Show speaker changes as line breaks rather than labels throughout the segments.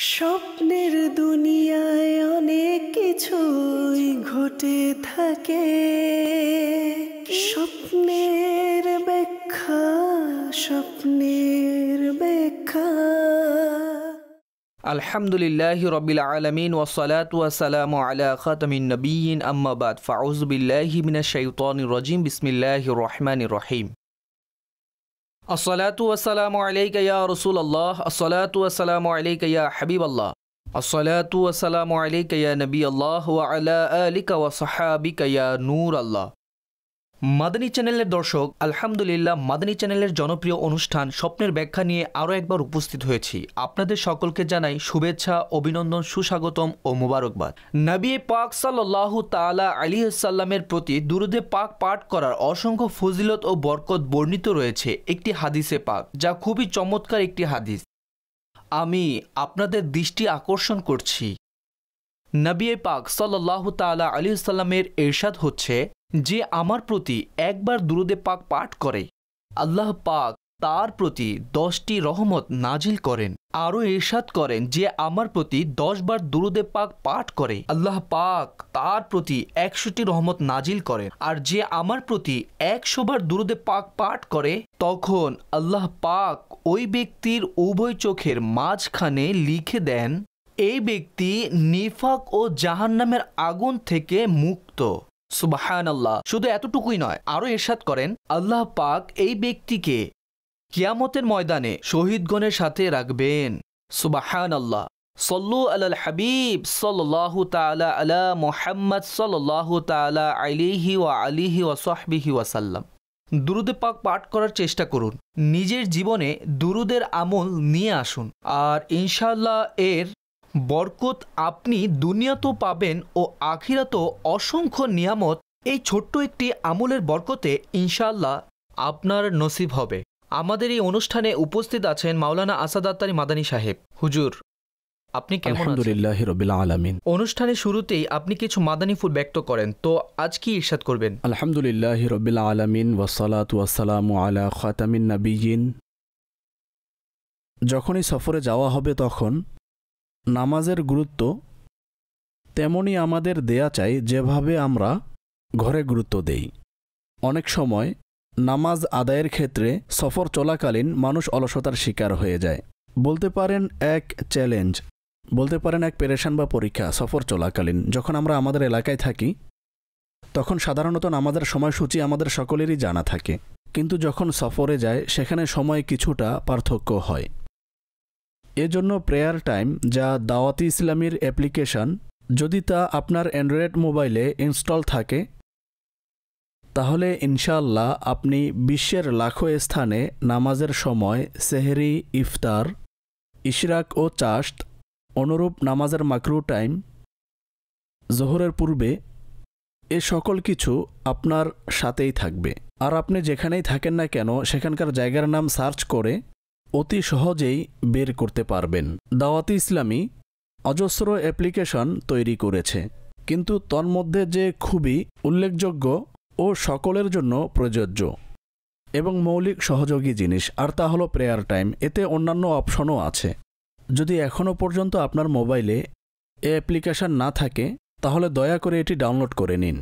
স্বপ্নের দুনিয়ায় অনেক কিছুই ঘটে থাকে, স্বপ্নের ব্যাখ্যা, স্বপ্নের ব্যাখ্যা।
আলহামদুলিল্লাহি রাব্বিল আলামিন ওয়াসসালাতু ওয়াসসালামু আলা খাতামিন নাবিয়্যিন আম্মা বাদ ফাউযু বিল্লাহি মিনাশ শাইতানির রাজিম বিসমিল্লাহির রহমানির রহিম। আসসালাতু ওয়াসসালামু আলাইকা ইয়া রাসূলুল্লাহ, আসসালাতু ওয়াসসালামু আলাইকা ইয়া হাবিবাল্লাহ, আসসালাতু ওয়াসসালামু আলাইকা ইয়া নবিয়াল্লাহ ওয়া আলা আলিকা ওয়া সাহাবিকা ইয়া নূরাল্লাহ। মাদানী চ্যানেলের দর্শক, আলহামদুলিল্লাহ মাদানী চ্যানেলের জনপ্রিয় অনুষ্ঠান স্বপ্নের ব্যাখ্যা নিয়ে আরও একবার উপস্থিত হয়েছি। আপনাদের সকলকে জানাই শুভেচ্ছা, অভিনন্দন, সুস্বাগতম ও মুবারকবাদ। নবী পাক সাল্লাল্লাহু তাআলা আলাইহি ওয়াসাল্লামের প্রতি দুরূদে পাক পাঠ করার অসংখ্য ফজিলত ও বরকত বর্ণিত রয়েছে একটি হাদিসে পাক, যা খুবই চমৎকার একটি হাদিস। আমি আপনাদের দৃষ্টি আকর্ষণ করছি। নবী পাক সাল্লাল্লাহু তাআলা আলাইহি ওয়াসাল্লামের ইরশাদ হচ্ছে, যে আমার প্রতি একবার দুরূদে পাক পাঠ করে আল্লাহ পাক তার প্রতি 10টি রহমত নাজিল করেন। আরও ইরশাদ করেন, যে আমার প্রতি 10 বার দুরূদে পাক পাঠ করে আল্লাহ পাক তার প্রতি 100টি রহমত নাজিল করেন। আর যে আমার প্রতি 100 বার দুরূদে পাক পাঠ করে, তখন আল্লাহ পাক ওই ব্যক্তির উভয় চোখের মাঝখানে লিখে দেন, এই ব্যক্তি নিফাক ও জাহান্নামের আগুন থেকে মুক্ত। সুবহানাল্লাহ। শুধু এতটুকুই নয়, আরও ইরশাদ করেন, আল্লাহ পাক এই ব্যক্তিকে কিয়ামতের ময়দানে শহীদগণের সাথে রাখবেন। সুবহানাল্লাহ। সল্লু আলাল হাবিব সাল্লাল্লাহু তাআলা আলা মুহাম্মদ সাল্লাল্লাহু তাআলা আলাইহি ওয়া আলিহি ওয়া সাহবিহি ওয়াসাল্লাম। দুরূদে পাক পাঠ করার চেষ্টা করুন, নিজের জীবনে দুরূদের আমল নিয়ে আসুন, আর ইনশাআল্লাহ এর বরকত আপনি দুনিয়াতেও পাবেন ও আখিরাতেও অসংখ্য নিয়ামত এই ছোট্ট একটি আমলের বরকতে ইনশাআল্লাহ আপনার নসিব হবে। আমাদের এই অনুষ্ঠানে উপস্থিত আছেন মাওলানা আসাদ আত্তারি মাদানী সাহেব। হুজুর, আপনি কেমন আছেন?
আলহামদুলিল্লাহি রাব্বিল আলামিন।
অনুষ্ঠানের শুরুতেই আপনি কিছু মাদানী ফুল ব্যক্ত করেন, তো আজ কি ইরশাদ করবেন?
আলহামদুলিল্লাহি রাব্বিল আলামিন ওয়াসসালাতু ওয়াসসালামু আলা খাতামিন নাবিয়্যিন। যখনই সফরে যাওয়া হবে তখন নামাজের গুরুত্ব তেমনই আমাদের দেয়া চাই যেভাবে আমরা ঘরে গুরুত্ব দেই। অনেক সময় নামাজ আদায়ের ক্ষেত্রে সফর চলাকালীন মানুষ অলসতার শিকার হয়ে যায়। বলতে পারেন এক চ্যালেঞ্জ, বলতে পারেন এক পেরেশান বা পরীক্ষা। সফর চলাকালীন যখন আমরা আমাদের এলাকায় থাকি তখন সাধারণত নামাজের সময়সূচি আমাদের সকলেরই জানা থাকে, কিন্তু যখন সফরে যায় সেখানে সময় কিছুটা পার্থক্য হয়। এজন্য প্রেয়ার টাইম, যা দাওয়াতি ইসলামীর অ্যাপ্লিকেশন, যদি তা আপনার অ্যান্ড্রয়েড মোবাইলে ইনস্টল থাকে তাহলে ইনশাআল্লাহ আপনি বিশ্বের লাখো স্থানে নামাজের সময় সেহরি, ইফতার, ইশরাক ও চাশত, অনুরূপ নামাজের মাকরু টাইম, জোহরের পূর্বে, এ সকল কিছু আপনার সাথেই থাকবে। আর আপনি যেখানেই থাকেন না কেন সেখানকার জায়গার নাম সার্চ করে অতি সহজেই বের করতে পারবেন। দাওয়াতি ইসলামী অজস্র অ্যাপ্লিকেশন তৈরি করেছে, কিন্তু তন্মধ্যে যে খুবই উল্লেখযোগ্য ও সকলের জন্য প্রযোজ্য এবং মৌলিক সহযোগী জিনিস, আর তা হলো প্রেয়ার টাইম। এতে অন্যান্য অপশনও আছে। যদি এখনও পর্যন্ত আপনার মোবাইলে এ অ্যাপ্লিকেশন না থাকে তাহলে দয়া করে এটি ডাউনলোড করে নিন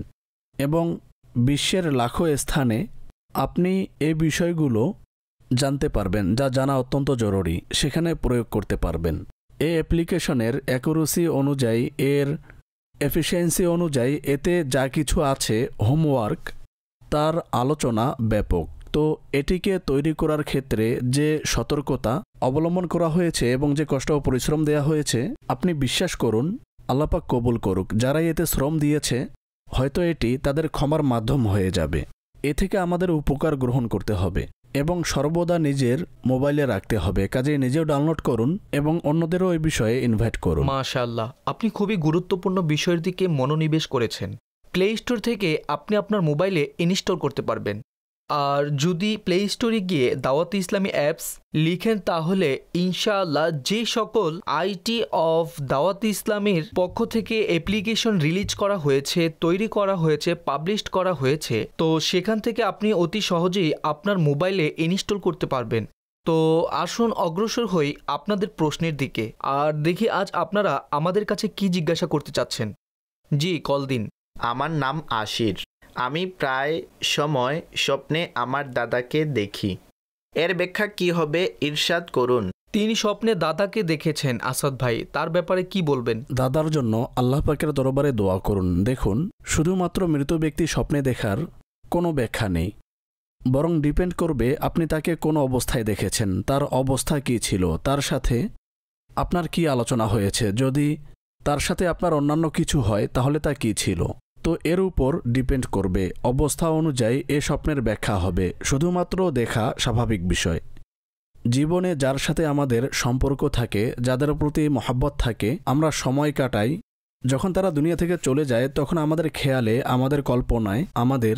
এবং বিশ্বের লাখো স্থানে আপনি এই বিষয়গুলো জানতে পারবেন, যা জানা অত্যন্ত জরুরি, সেখানে প্রয়োগ করতে পারবেন। এই অ্যাপ্লিকেশনের অ্যাকুরেসি অনুযায়ী, এর এফিসিয়েন্সি অনুযায়ী এতে যা কিছু আছে হোমওয়ার্ক, তার আলোচনা ব্যাপক। তো এটিকে তৈরি করার ক্ষেত্রে যে সতর্কতা অবলম্বন করা হয়েছে এবং যে কষ্ট ও পরিশ্রম দেওয়া হয়েছে, আপনি বিশ্বাস করুন আল্লাহ পাক কবুল করুক। যারাই এতে শ্রম দিয়েছে হয়তো এটি তাদের ক্ষমার মাধ্যম হয়ে যাবে। এ থেকে আমাদের উপকার গ্রহণ করতে হবে এবং সর্বদা নিজের মোবাইলে রাখতে হবে। কাজেই নিজেও ডাউনলোড করুন এবং অন্যদেরও এই বিষয়ে ইনভাইট করুন।
মাশাআল্লাহ, আপনি খুবই গুরুত্বপূর্ণ বিষয়ের দিকে মনোনিবেশ করেছেন। প্লে স্টোর থেকে আপনি আপনার মোবাইলে ইনস্টল করতে পারবেন। আর যদি প্লে স্টোরে গিয়ে দাওয়াত ইসলামী অ্যাপস লিখেন তাহলে ইনশাআল্লাহ যে সকল আইটি অফ দাওয়াত ইসলামীর পক্ষ থেকে অ্যাপ্লিকেশন রিলিজ করা হয়েছে, তৈরি করা হয়েছে, পাবলিশ করা হয়েছে, তো সেখান থেকে আপনি অতি সহজেই আপনার মোবাইলে ইনস্টল করতে পারবেন। তো আসুন অগ্রসর হই আপনাদের প্রশ্নের দিকে আর দেখি আজ আপনারা আমাদের কাছে কি জিজ্ঞাসা করতে চাচ্ছেন। জি, কল দিন।
আমার নাম আশির। আমি প্রায় সময় স্বপ্নে আমার দাদাকে দেখি। এর ব্যাখ্যা কি হবে ইরশাদ করুন।
তিনি স্বপ্নে দাদাকে দেখেছেন আসাদ ভাই, তার ব্যাপারে কি বলবেন?
দাদার জন্য আল্লাহ পাকের দরবারে দোয়া করুন। দেখুন, শুধুমাত্র মৃত ব্যক্তি স্বপ্নে দেখার কোনো ব্যাখ্যা নেই, বরং ডিপেন্ড করবে আপনি তাকে কোন অবস্থায় দেখেছেন, তার অবস্থা কী ছিল, তার সাথে আপনার কি আলোচনা হয়েছে। যদি তার সাথে আপনার অন্যান্য কিছু হয় তাহলে তা কী ছিল, তো এর উপর ডিপেন্ড করবে। অবস্থা অনুযায়ী এ স্বপ্নের ব্যাখ্যা হবে। শুধুমাত্র দেখা স্বাভাবিক বিষয়। জীবনে যার সাথে আমাদের সম্পর্ক থাকে, যাদের প্রতি মহাব্বত থাকে, আমরা সময় কাটাই, যখন তারা দুনিয়া থেকে চলে যায় তখন আমাদের খেয়ালে, আমাদের কল্পনায়, আমাদের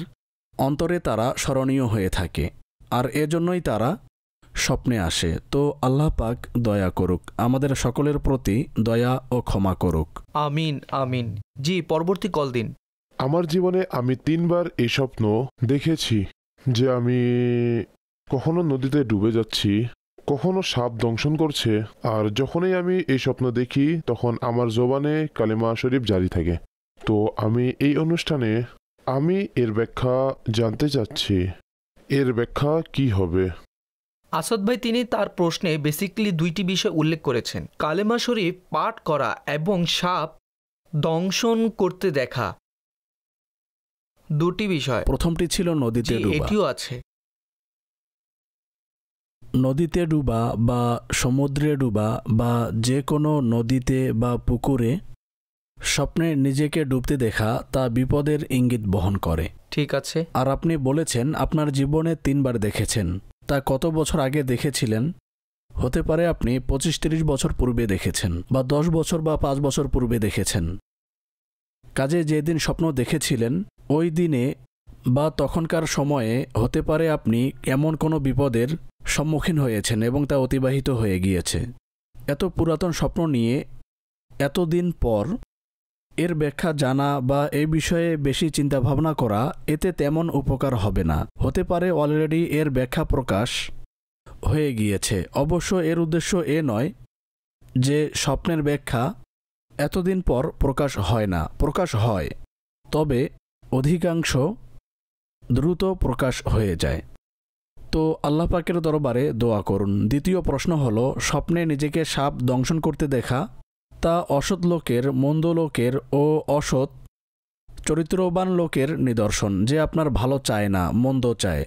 অন্তরে তারা স্মরণীয় হয়ে থাকে, আর এজন্যই তারা স্বপ্নে আসে। তো আল্লাহ পাক দয়া করুক, আমাদের সকলের প্রতি দয়া ও ক্ষমা করুক।
আমিন আমিন। জি, পরবর্তী কল দিন।
আমার জীবনে আমি 3 বার এই স্বপ্ন দেখেছি যে আমি কখনো নদীতে ডুবে যাচ্ছি, কখনো সাপ দংশন করছে, আর যখনই আমি এই স্বপ্ন দেখি তখন আমার জবানে কালিমা শরীফ জারি থাকে। তো আমি এই অনুষ্ঠানে আমি এর ব্যাখ্যা জানতে চাচ্ছি, এর ব্যাখ্যা কি হবে?
আসাদ ভাই, তিনি তার প্রশ্নে বেসিক্যালি 2টি বিষয় উল্লেখ করেছেন, কালেমা শরীফ পাঠ করা এবং সাপ দংশন করতে দেখা। 2টি বিষয়।
প্রথমটি ছিল নদীতে ডুবা।
এটিও আছে।
নদীতে ডুবা বা সমুদ্রে ডুবা বা যে কোনো নদীতে বা পুকুরে স্বপ্নে নিজেকে ডুবতে দেখা তা বিপদের ইঙ্গিত বহন করে।
ঠিক আছে।
আর আপনি বলেছেন আপনার জীবনে 3 বার দেখেছেন, তা কত বছর আগে দেখেছিলেন? হতে পারে আপনি 25-30 বছর পূর্বে দেখেছেন, বা 10 বছর বা 5 বছর পূর্বে দেখেছেন। কাজে যেদিন স্বপ্ন দেখেছিলেন ওই দিনে বা তখনকার সময়ে হতে পারে আপনি এমন কোনো বিপদের সম্মুখীন হয়েছেন এবং তা অতিবাহিত হয়ে গিয়েছে। এত পুরাতন স্বপ্ন নিয়ে এতদিন পর এর ব্যাখ্যা জানা বা এই বিষয়ে বেশি চিন্তাভাবনা করা এতে তেমন উপকার হবে না। হতে পারে অলরেডি এর ব্যাখ্যা প্রকাশ হয়ে গিয়েছে। অবশ্য এর উদ্দেশ্য এ নয় যে স্বপ্নের ব্যাখ্যা এতদিন পর প্রকাশ হয় না, প্রকাশ হয়, তবে অধিকাংশ দ্রুত প্রকাশ হয়ে যায়। তো আল্লাহ পাকের দরবারে দোয়া করুন। দ্বিতীয় প্রশ্ন হলো, স্বপ্নে নিজেকে সাপ দংশন করতে দেখা তা অসৎ লোকের, মন্দ লোকের ও অসৎ চরিত্রবান লোকের নিদর্শন, যে আপনার ভালো চায় না, মন্দ চায়,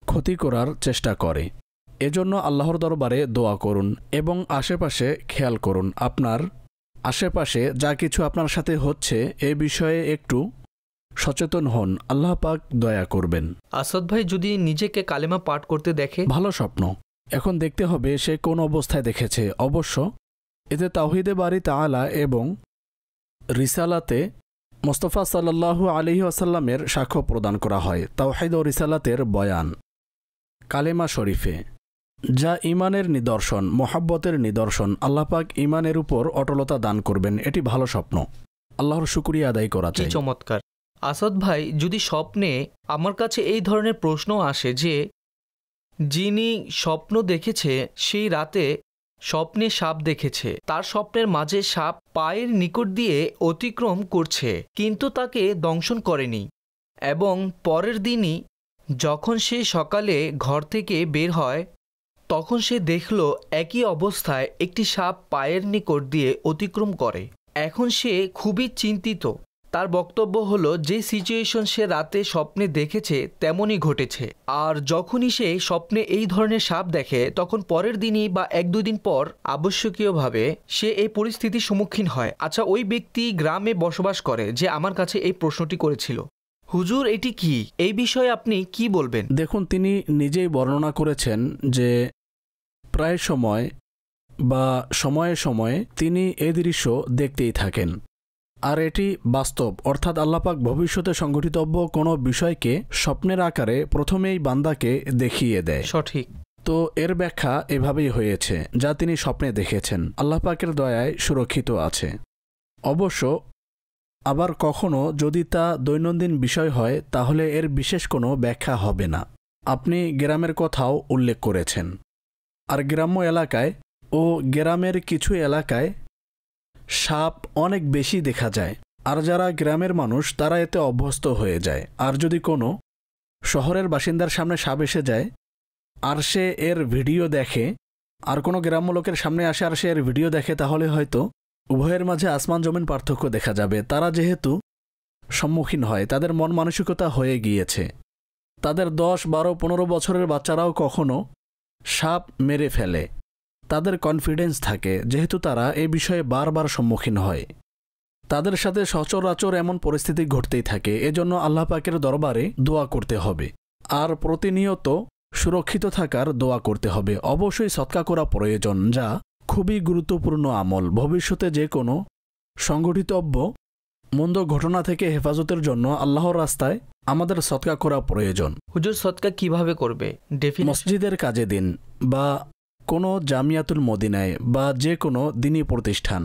ক্ষতি করার চেষ্টা করে। এজন্য আল্লাহর দরবারে দোয়া করুন এবং আশেপাশে খেয়াল করুন। আপনার আশেপাশে যা কিছু আপনার সাথে হচ্ছে এ বিষয়ে একটু সচেতন হন, আল্লাহ পাক দয়া করবেন।
আসাদ ভাই, যদি নিজেকে কালেমা পাঠ করতে দেখে?
ভালো স্বপ্ন। এখন দেখতে হবে সে কোন অবস্থায় দেখেছে। অবশ্য এতে তাওহীদে বারি তাআলা এবং রিসালাতে মুস্তাফা সাল্লাল্লাহু আলাইহি ওয়াসাল্লামের সাক্ষ্য প্রদান করা হয়। তাওহীদ ও রিসালাতের বয়ান কালেমা শরীফে, যা ঈমানের নিদর্শন, মহাব্বতের নিদর্শন। আল্লাহ পাক ঈমানের উপর অটলতা দান করবেন। এটি ভালো স্বপ্ন, আল্লাহর শুকরিয়া আদায় করা চাই।
চমৎকার। আসাদ ভাই, যদি স্বপ্নে আমার কাছে এই ধরনের প্রশ্ন আসে যে যিনি স্বপ্ন দেখেছে সেই রাতে স্বপ্নে সাপ দেখেছে, তার স্বপ্নের মাঝে সাপ পায়ের নিকট দিয়ে অতিক্রম করছে কিন্তু তাকে দংশন করেনি, এবং পরের দিনই যখন সে সকালে ঘর থেকে বের হয় তখন সে দেখল একই অবস্থায় একটি সাপ পায়ের নিকট দিয়ে অতিক্রম করে। এখন সে খুবই চিন্তিত। তার বক্তব্য হলো যে সিচুয়েশন সে রাতে স্বপ্নে দেখেছে তেমনই ঘটেছে, আর যখনই সে স্বপ্নে এই ধরনের সাপ দেখে তখন পরের দিনই বা 1-2 দিন পর আবশ্যকীয়ভাবে সে এই পরিস্থিতির সম্মুখীন হয়। আচ্ছা, ওই ব্যক্তি গ্রামে বসবাস করে যে আমার কাছে এই প্রশ্নটি করেছিল। হুজুর, এটি কি? এই বিষয়ে আপনি কি বলবেন?
দেখুন, তিনি নিজেই বর্ণনা করেছেন যে প্রায় সময় বা সময়ে সময়ে তিনি এই দৃশ্য দেখতেই থাকেন, আর এটি বাস্তব। অর্থাৎ আল্লাহ পাক ভবিষ্যতে সংঘটিতব্য কোনো বিষয়কে স্বপ্নের আকারে প্রথমেই বান্দাকে দেখিয়ে দেয়।
সঠিক।
তো এর ব্যাখ্যা এভাবেই হয়েছে, যা তিনি স্বপ্নে দেখেছেন আল্লাহ পাকের দয়ায় সুরক্ষিত আছে। অবশ্য আবার কখনো যদি তা দৈনন্দিন বিষয় হয় তাহলে এর বিশেষ কোনো ব্যাখ্যা হবে না। আপনি গ্রামের কথাও উল্লেখ করেছেন। আর গ্রাম্য এলাকায় ও গ্রামের কিছু এলাকায় সাপ অনেক বেশি দেখা যায়। আর যারা গ্রামের মানুষ তারা এতে অভ্যস্ত হয়ে যায়। আর যদি কোনো শহরের বাসিন্দার সামনে সাপ এসে যায় আর সে এর ভিডিও দেখে, আর কোনো গ্রাম্য লোকের সামনে আসে আর সে এর ভিডিও দেখে, তাহলে হয়তো উভয়ের মাঝে আসমান জমিন পার্থক্য দেখা যাবে। তারা যেহেতু সম্মুখীন হয়, তাদের মন মানসিকতা হয়ে গিয়েছে, তাদের 10, 12, 15 বছরের বাচ্চারাও কখনো সাপ মেরে ফেলে, তাদের কনফিডেন্স থাকে, যেহেতু তারা এই বিষয়ে বারবার সম্মুখীন হয়। তাদের সাথে সচরাচর এমন পরিস্থিতি ঘটতেই থাকে। এজন্য আল্লাহ পাকের দরবারে দোয়া করতে হবে আর প্রতিনিয়ত সুরক্ষিত থাকার দোয়া করতে হবে। অবশ্যই সদকা করা প্রয়োজন, যা খুবই গুরুত্বপূর্ণ আমল। ভবিষ্যতে যে কোনো সংঘটিতব্য মন্দ ঘটনা থেকে হেফাজতের জন্য আল্লাহর রাস্তায় আমাদের সদকা করা প্রয়োজন।
হুজুর, সদকা কিভাবে করবে?
মসজিদের কাজে দিন, বা কোনো জামিয়াতুল মদিনায়, বা যে কোনো দিনী প্রতিষ্ঠান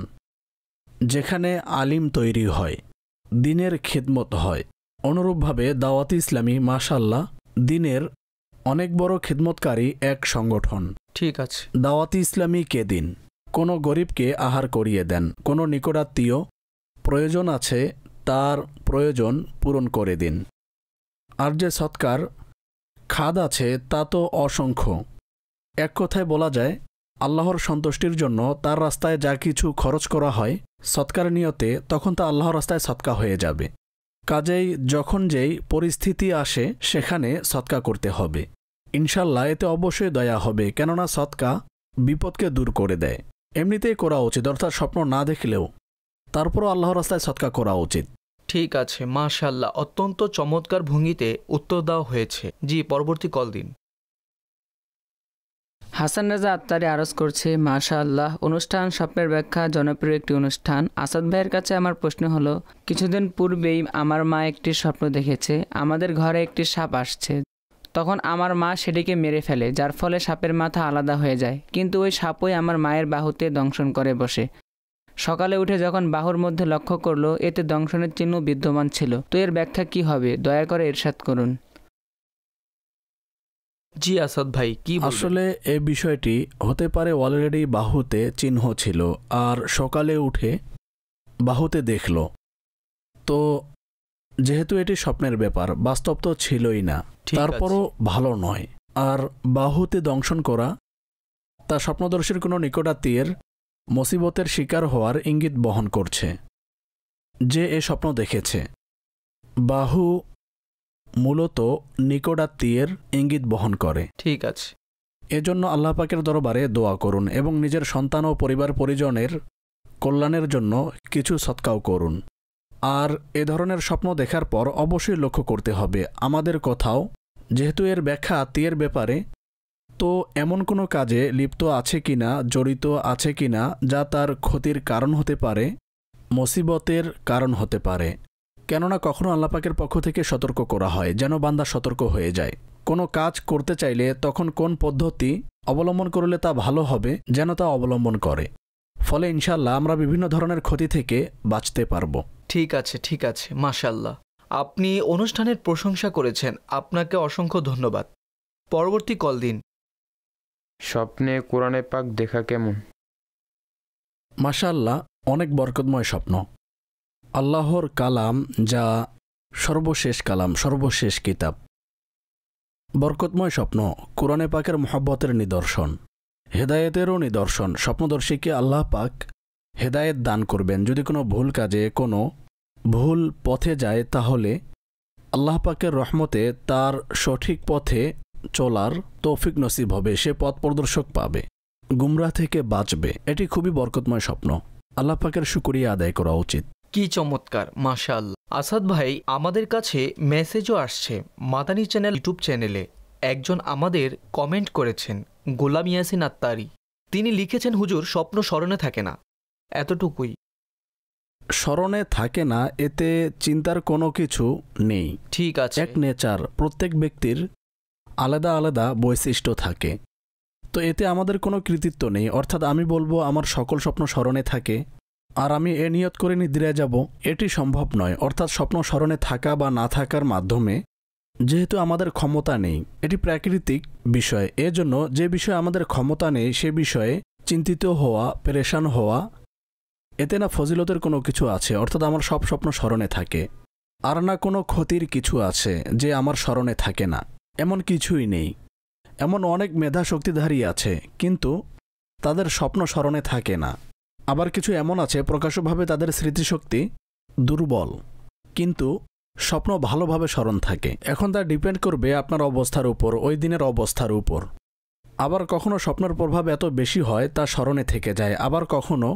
যেখানে আলিম তৈরি হয়, দিনের খিদমত হয়। অনুরূপভাবে দাওয়াতি ইসলামী মাশাআল্লাহ দিনের অনেক বড় খিদমতকারী এক সংগঠন।
ঠিক আছে।
দাওয়াতি ইসলামীকে দিন, কোনো গরিবকে আহার করিয়ে দেন, কোনো নিকটাত্মীয় প্রয়োজন আছে তার প্রয়োজন পূরণ করে দিন। আর যে সৎকার খাদ আছে তা তো অসংখ্য। এক কথায় বলা যায়, আল্লাহর সন্তুষ্টির জন্য তার রাস্তায় যা কিছু খরচ করা হয় সৎকার নিয়তে, তখন তা আল্লাহর রাস্তায় সৎকা হয়ে যাবে। কাজেই যখন যেই পরিস্থিতি আসে সেখানে সৎকা করতে হবে। ইনশাল্লাহ এতে অবশ্যই দয়া হবে, কেননা সৎকা বিপদকে দূর করে দেয়। এমনিতেই করা উচিত, অর্থাৎ স্বপ্ন না দেখলেও তারপরও আল্লাহর রাস্তায় সৎকা করা উচিত।
ঠিক আছে, মাশাআল্লাহ, অত্যন্ত চমৎকার ভঙ্গিতে উত্তর দেওয়া হয়েছে। জি, পরবর্তী কল দিন।
হাসান রাজা আত্মারি আরজ করছে, মাশাআল্লাহ, অনুষ্ঠান স্বপ্নের ব্যাখ্যা জনপ্রিয় একটি অনুষ্ঠান। আসাদ ভাইয়ের কাছে আমার প্রশ্ন হলো, কিছুদিন পূর্বেই আমার মা একটি স্বপ্ন দেখেছে, আমাদের ঘরে একটি সাপ আসছে। তখন আমার মা সেটিকে মেরে ফেলে, যার ফলে সাপের মাথা আলাদা হয়ে যায়, কিন্তু ওই সাপই আমার মায়ের বাহুতে দংশন করে বসে। সকালে উঠে যখন বাহুর মধ্যে লক্ষ্য করলো এতে দংশনের চিহ্ন বিদ্যমান ছিল। তো এর ব্যাখ্যা কি হবে? দয়া করে ইরশাদ করুন।
জি আসাদ ভাই, কি বলবেন?
আসলে এই বিষয়টি হতে পারে অলরেডি বাহুতে চিহ্ন ছিল আর সকালে উঠে বাহুতে দেখল। তো যেহেতু এটি স্বপ্নের ব্যাপার, বাস্তব তো ছিলই না, তারপরও ভালো নয়। আর বাহুতে দংশন করা তা স্বপ্নদর্শীর কোনো নিকটাত্মীয়ের মুসিবতের শিকার হওয়ার ইঙ্গিত বহন করছে। যে এ স্বপ্ন দেখেছে, বাহু মূলত নিকটাত্মীয়ের ইঙ্গিত বহন করে।
ঠিক আছে।
এজন্য আল্লাহ পাকের দরবারে দোয়া করুন এবং নিজের সন্তান ও পরিবার পরিজনের কল্যাণের জন্য কিছু সৎকাও করুন। আর এ ধরনের স্বপ্ন দেখার পর অবশ্যই লক্ষ্য করতে হবে আমাদের কোথাও, যেহেতু এর ব্যাখ্যা আত্মীয়ের ব্যাপারে, তো এমন কোনো কাজে লিপ্ত আছে কিনা, জড়িত আছে কিনা যা তার ক্ষতির কারণ হতে পারে, মুসিবতের কারণ হতে পারে। কেননা কখনো আল্লাহ পাকের পক্ষ থেকে সতর্ক করা হয় যেন বান্দা সতর্ক হয়ে যায়। কোনো কাজ করতে চাইলে তখন কোন পদ্ধতি অবলম্বন করলে তা ভালো হবে যেন তা অবলম্বন করে। ফলে ইনশাআল্লাহ আমরা বিভিন্ন ধরনের ক্ষতি থেকে বাঁচতে পারব।
ঠিক আছে, ঠিক আছে, মাশাআল্লাহ, আপনি অনুষ্ঠানের প্রশংসা করেছেন, আপনাকে অসংখ্য ধন্যবাদ। পরবর্তী কল দিন।
স্বপ্নে কোরআনে পাক দেখা কেমন?
মাশাআল্লাহ, অনেক বরকতময় স্বপ্ন। আল্লাহর কালাম, যা সর্বশেষ কালাম, সর্বশেষ কিতাব। বরকতময় স্বপ্ন কোরআনে পাকের মহব্বতের নিদর্শন, হেদায়েতেরও নিদর্শন। স্বপ্নদর্শীকে আল্লাহ পাক হেদায়েত দান করবেন। যদি কোনো ভুল কাজে, কোনো ভুল পথে যায়, তাহলে আল্লাহ পাকের রহমতে তার সঠিক পথে চলার তৌফিক নসিব হবে, সে পথ প্রদর্শক পাবে, গুমরাহ থেকে বাঁচবে। এটি খুবই বরকতময় স্বপ্ন। আল্লাহ পাকের শুকরিয়া আদায় করা উচিত।
কি চমৎকার, মাশাআল্লাহ। আসাদ ভাই, আমাদের কাছে মেসেজও আসছে মাদানী চ্যানেল ইউটিউব চ্যানেলে। একজন আমাদের কমেন্ট করেছেন, গোলাম ইয়াসিন আত্তারি। তিনি লিখেছেন, হুজুর, স্বপ্ন স্মরণে থাকে না, এতটুকুই।
স্মরণে থাকে না এতে চিন্তার কোনো কিছু নেই।
ঠিক আছে।
এক নেচার, প্রত্যেক ব্যক্তির আলাদা আলাদা বৈশিষ্ট্য থাকে। তো এতে আমাদের কোনো কৃতিত্ব নেই। অর্থাৎ আমি বলবো আমার সকল স্বপ্ন স্মরণে থাকে আর আমি এ নিয়ত করে নিদ্রায় যাব, এটি সম্ভব নয়। অর্থাৎ স্বপ্ন স্মরণে থাকা বা না থাকার মাধ্যমে যেহেতু আমাদের ক্ষমতা নেই, এটি প্রাকৃতিক বিষয়, এজন্য যে বিষয়ে আমাদের ক্ষমতা নেই সে বিষয়ে চিন্তিত হওয়া, পেরেশান হওয়া, এতে না ফজিলতের কোনো কিছু আছে, অর্থাৎ আমার সব স্বপ্ন স্মরণে থাকে, আর না কোনো ক্ষতির কিছু আছে যে আমার স্মরণে থাকে না, এমন কিছুই নেই। এমন অনেক মেধা শক্তিধারী আছে কিন্তু তাদের স্বপ্ন স্মরণে থাকে না। আবার কিছু এমন আছে প্রকাশ্যভাবে তাদের স্মৃতিশক্তি দুর্বল কিন্তু স্বপ্ন ভালোভাবে স্মরণ থাকে। এখন তা ডিপেন্ড করবে আপনার অবস্থার উপর, ওই দিনের অবস্থার উপর। আবার কখনো স্বপ্নের প্রভাব এত বেশি হয় তা স্মরণে থেকে যায়, আবার কখনো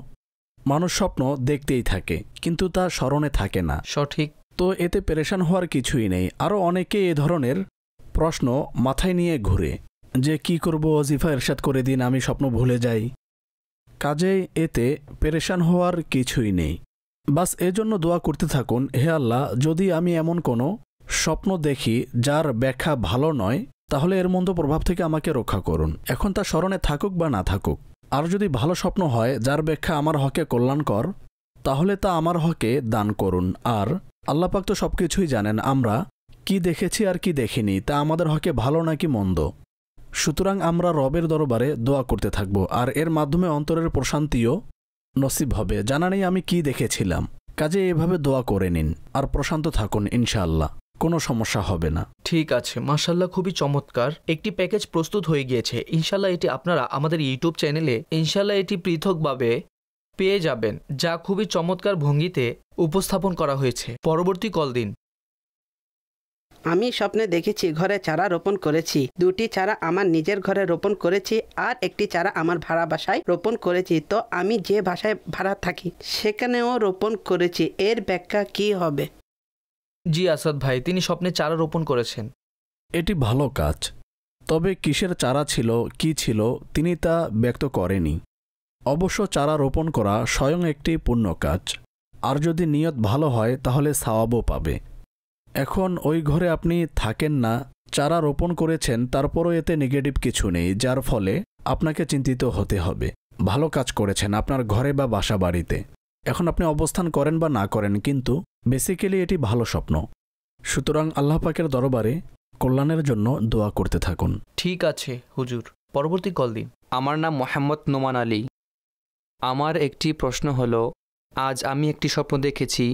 মানুষ স্বপ্ন দেখতেই থাকে কিন্তু তা স্মরণে থাকে না।
সঠিক।
তো এতে পেরেশান হওয়ার কিছুই নেই। আরও অনেকে এ ধরনের প্রশ্ন মাথায় নিয়ে ঘুরে যে কি করব, ওয়াজিফা ইরশাদ করে দিন, আমি স্বপ্ন ভুলে যাই। কাজেই এতে পেরেশান হওয়ার কিছুই নেই। বাস এজন্য দোয়া করতে থাকুন, হে আল্লাহ, যদি আমি এমন কোনো স্বপ্ন দেখি যার ব্যাখ্যা ভালো নয় তাহলে এর মন্দ প্রভাব থেকে আমাকে রক্ষা করুন। এখন তা স্মরণে থাকুক বা না থাকুক। আর যদি ভালো স্বপ্ন হয় যার ব্যাখ্যা আমার হকে কল্যাণকর তাহলে তা আমার হকে দান করুন। আর আল্লাহ পাক তো সব কিছুই জানেন, আমরা কি দেখেছি আর কি দেখিনি তা আমাদের হকে ভালো নাকি মন্দ। সুতরাং আমরা রবের দরবারে দোয়া করতে থাকব, আর এর মাধ্যমে অন্তরের প্রশান্তিও নসিব হবে। জানা নেই আমি কি দেখেছিলাম, কাজে এভাবে দোয়া করে নিন আর প্রশান্ত থাকুন, ইনশাআল্লাহ কোনো সমস্যা হবে না।
ঠিক আছে, মাশাআল্লাহ, খুবই চমৎকার একটি প্যাকেজ প্রস্তুত হয়ে গিয়েছে। ইনশাআল্লাহ এটি আপনারা আমাদের ইউটিউব চ্যানেলে ইনশাআল্লাহ এটি পৃথকভাবে পেয়ে যাবেন, যা খুবই চমৎকার ভঙ্গিতে উপস্থাপন করা হয়েছে। পরবর্তী কল দিন।
আমি স্বপ্নে দেখেছি ঘরে চারা রোপণ করেছি। 2টি চারা আমার নিজের ঘরে রোপণ করেছি আর একটি চারা আমার ভাড়া বাসায় রোপণ করেছি। তো আমি যে বাসায় ভাড়া থাকি সেখানেও রোপণ করেছি, এর ব্যাখ্যা কি হবে?
জি আসাদ ভাই, তিনি স্বপ্নে চারা রোপণ করেছেন।
এটি ভালো কাজ, তবে কিসের চারা ছিল, কি ছিল তিনি তা ব্যক্ত করেনি। অবশ্য চারা রোপণ করা স্বয়ং একটি পুণ্য কাজ, আর যদি নিয়ত ভালো হয় তাহলে সওয়াবও পাবে। এখন ওই ঘরে আপনি থাকেন না, চারা রোপণ করেছেন, তারপরও এতে নেগেটিভ কিছু নেই যার ফলে আপনাকে চিন্তিত হতে হবে। ভালো কাজ করেছেন আপনার ঘরে বা বাসা বাড়িতে। এখন আপনি অবস্থান করেন বা না করেন, কিন্তু বেসিক্যালি এটি ভালো স্বপ্ন। সুতরাং আল্লাহ পাকের দরবারে কল্যাণের জন্য দোয়া করতে থাকুন।
ঠিক আছে হুজুর, পরবর্তী কল দিন।
আমার নাম মোহাম্মদ নোমান আলী। আমার একটি প্রশ্ন হলো, আজ আমি একটি স্বপ্ন দেখেছি,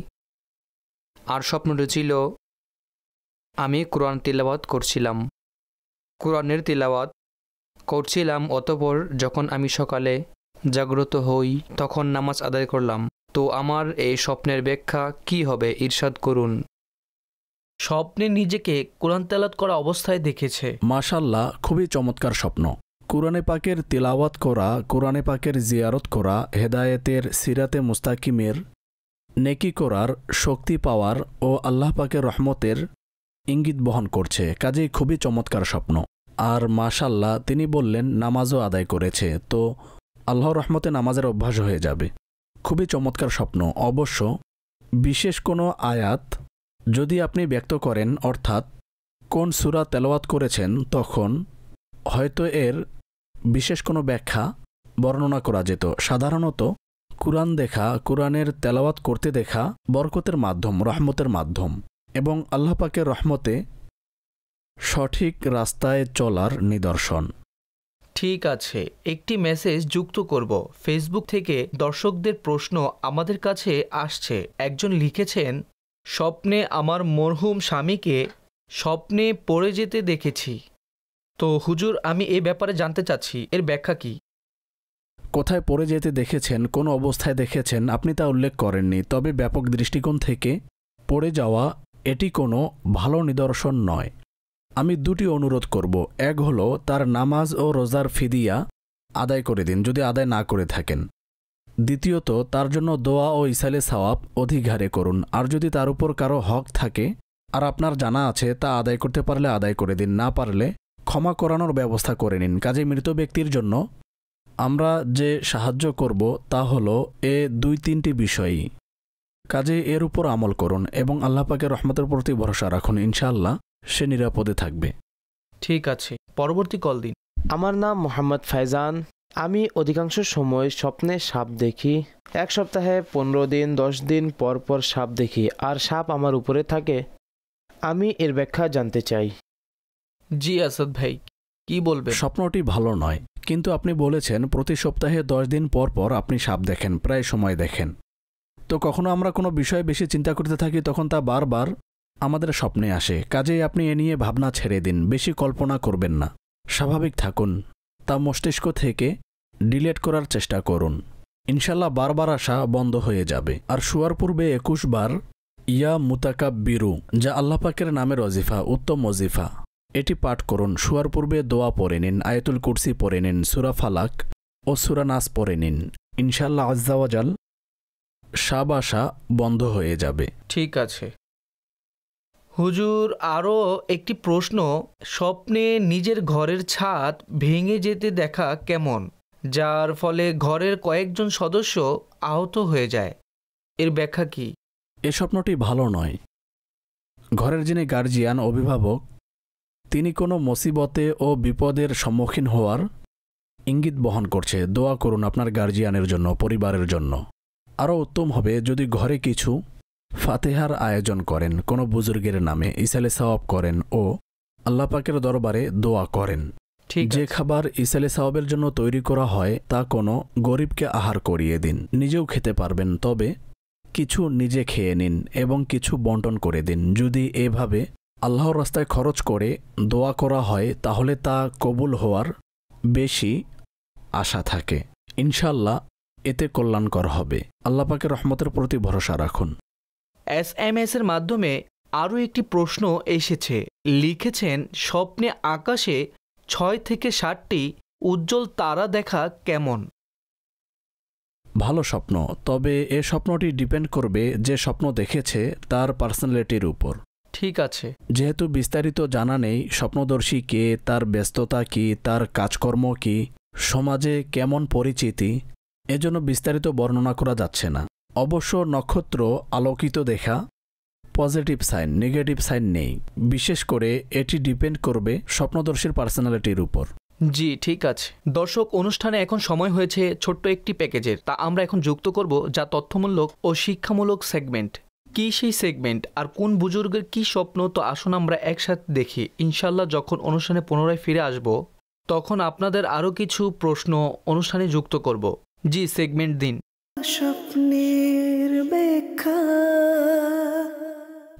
আর স্বপ্নটি ছিল আমি কোরআন তিলাওয়াত করছিলাম। কোরআনের তিলাওয়াত করছিলাম, অতঃপর যখন আমি সকালে জাগ্রত হই তখন নামাজ আদায় করলাম। তো আমার এই স্বপ্নের ব্যাখ্যা কি হবে, ইরশাদ করুন।
স্বপ্নে নিজেকে কোরআন তেলাওয়াত করা অবস্থায় দেখেছে।
মাশাআল্লাহ, খুবই চমৎকার স্বপ্ন। কুরআনে পাকের তিলাওয়াত করা, কুরআনে পাকের জিয়ারত করা, হেদায়েতের সিরাতে মুস্তাকিমের নেকি করার শক্তি পাওয়ার ও আল্লাহ পাকের রহমতের ইঙ্গিত বহন করছে। কাজেই খুবই চমৎকার স্বপ্ন। আর মাশাআল্লাহ তিনি বললেন নামাজও আদায় করেছে, তো আল্লাহর রহমতে নামাজের অভ্যাস হয়ে যাবে। খুবই চমৎকার স্বপ্ন। অবশ্য বিশেষ কোনো আয়াত যদি আপনি ব্যক্ত করেন, অর্থাৎ কোন সূরা তেলাওয়াত করেছেন, তখন হয়তো এর বিশেষ কোনো ব্যাখ্যা বর্ণনা করা যেত। সাধারণত কুরআন দেখা, কুরআনের তেলাওয়াত করতে দেখা বরকতের মাধ্যম, রহমতের মাধ্যম এবং আল্লাহ পাকের রহমতে সঠিক রাস্তায় চলার নিদর্শন।
ঠিক আছে, একটি মেসেজ যুক্ত করব। ফেসবুক থেকে দর্শকদের প্রশ্ন আমাদের কাছে আসছে। একজন লিখেছেন, স্বপ্নে আমার মরহুম স্বামীকে স্বপ্নে পড়ে যেতে দেখেছি। তো হুজুর, আমি এই ব্যাপারে জানতে চাচ্ছি, এর ব্যাখ্যা কি?
কোথায় পড়ে যেতে দেখেছেন, কোন অবস্থায় দেখেছেন আপনি তা উল্লেখ করেননি। তবে ব্যাপক দৃষ্টিকোণ থেকে পড়ে যাওয়া এটি কোনো ভালো নিদর্শন নয়। আমি 2টি অনুরোধ করব। এক হলো তার নামাজ ও রোজার ফিদিয়া আদায় করে দিন যদি আদায় না করে থাকেন। দ্বিতীয়ত তার জন্য দোয়া ও ইসালে সওয়াব অধিক হারে করুন। আর যদি তার উপর কারো হক থাকে আর আপনার জানা আছে, তা আদায় করতে পারলে আদায় করে দিন, না পারলে ক্ষমা করানোর ব্যবস্থা করে নিন। কাজে মৃত ব্যক্তির জন্য আমরা যে সাহায্য করব তা হলো এ 2-3টি বিষয়ই। কাজে এর উপর আমল করুন এবং আল্লাহ পাকের রহমতের প্রতি ভরসা রাখুন, ইনশাআল্লাহ সে নিরাপদে থাকবে।
ঠিক আছে, পরবর্তী কল দিন।
আমার নাম মোহাম্মদ ফাইজান। আমি অধিকাংশ সময় স্বপ্নে সাপ দেখি। এক সপ্তাহে 15 দিন 10 দিন পর পর সাপ দেখি, আর সাপ আমার উপরে থাকে। আমি এর ব্যাখ্যা জানতে চাই।
জি আসাদ ভাই, কি বলবেন?
স্বপ্নটি ভালো নয়, কিন্তু আপনি বলেছেন প্রতি সপ্তাহে 10 দিন পর পর আপনি সাপ দেখেন, প্রায় সময় দেখেন। তো কখনো আমরা কোনো বিষয়ে বেশি চিন্তা করতে থাকি, তখন তা বারবার আমাদের স্বপ্নে আসে। কাজেই আপনি এ নিয়ে ভাবনা ছেড়ে দিন, বেশি কল্পনা করবেন না, স্বাভাবিক থাকুন, তা মস্তিষ্ক থেকে ডিলিট করার চেষ্টা করুন। ইনশাল্লাহ বারবার আসা বন্ধ হয়ে যাবে। আর শোয়ার পূর্বে 21 বার ইয়া মুতাকাব্বিরু, যা আল্লাহ পাকের নামের ওজিফা, উত্তম ওজিফা, এটি পাঠ করুন। শোয়ার পূর্বে দোয়া পড়ে নিন, আয়াতুল কুরসি পড়ে নিন, সূরা ফালাক ও সূরা নাস পড়ে নিন। ইনশাল্লাহ আজ্জা ওয়াজাল সাপ আসা বন্ধ হয়ে যাবে।
ঠিক আছে হুজুর, আরও একটি প্রশ্ন, স্বপ্নে নিজের ঘরের ছাদ ভেঙে যেতে দেখা কেমন, যার ফলে ঘরের কয়েকজন সদস্য আহত হয়ে যায়, এর ব্যাখ্যা কি?
এ স্বপ্নটি ভালো নয়। ঘরের যিনি গার্জিয়ান, অভিভাবক, তিনি কোনো মুসিবতে ও বিপদের সম্মুখীন হওয়ার ইঙ্গিত বহন করছে। দোয়া করুন আপনার গার্জিয়ানের জন্য, পরিবারের জন্য। আরও উত্তম হবে যদি ঘরে কিছু ফাতেহার আয়োজন করেন, কোনো বুজুর্গের নামে ইসালে সওয়াব করেন ও আল্লাহ পাকের দরবারে দোয়া করেন। যে খাবার ইসালে সওয়াবের জন্য তৈরি করা হয় তা কোনো গরিবকে আহার করিয়ে দিন। নিজেও খেতে পারবেন, তবে কিছু নিজে খেয়ে নিন এবং কিছু বন্টন করে দিন। যদি এভাবে আল্লাহর রাস্তায় খরচ করে দোয়া করা হয় তাহলে তা কবুল হওয়ার বেশি আশা থাকে। ইনশাল্লাহ এতে কল্যাণকর হবে। আল্লাহ পাকের রহমতের প্রতি ভরসা রাখুন।
SMS এর মাধ্যমে আরও একটি প্রশ্ন এসেছে, লিখেছেন স্বপ্নে আকাশে 6 থেকে 7টি উজ্জ্বল তারা দেখা কেমন?
ভালো স্বপ্ন, তবে এ স্বপ্নটি ডিপেন্ড করবে যে স্বপ্ন দেখেছে তার পার্সোনালিটির উপর।
ঠিক আছে।
যেহেতু বিস্তারিত জানা নেই স্বপ্নদর্শী কে, তার ব্যস্ততা কি, তার কাজকর্ম কি, সমাজে কেমন পরিচিতি, এজন্য বিস্তারিত বর্ণনা করা যাচ্ছে না। অবশ্য নক্ষত্র আলোকিত দেখা পজিটিভ সাইন, নেগেটিভ সাইন নেই। বিশেষ করে এটি ডিপেন্ড করবে স্বপ্নদর্শীর পার্সোনালিটির উপর।
জি ঠিক আছে। দর্শক, অনুষ্ঠানে এখন সময় হয়েছে ছোট্ট একটি প্যাকেজের, তা আমরা এখন যুক্ত করব যা তথ্যমূলক ও শিক্ষামূলক সেগমেন্ট। কি সেই সেগমেন্ট আর কোন বুজুর্গের কি স্বপ্ন, তো আসুন আমরা একসাথে দেখি। ইনশাল্লাহ যখন অনুষ্ঠানে পুনরায় ফিরে আসব তখন আপনাদের আরও কিছু প্রশ্ন অনুষ্ঠানে যুক্ত করব। জি, সেগমেন্ট দিন।
স্বপ্নের ব্যাখ্যা।